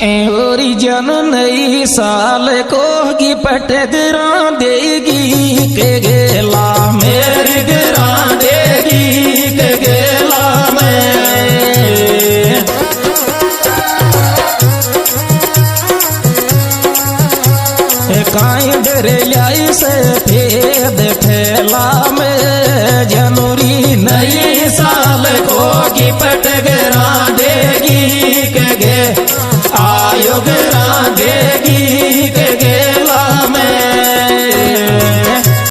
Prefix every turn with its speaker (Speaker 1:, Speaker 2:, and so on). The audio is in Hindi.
Speaker 1: एरी जन नई साल को की पट गिरा देगी के गेला मेरी गिरा देगी के गेला में काई डर लाई से फेद ठेला में जनवरी नई साल को की पट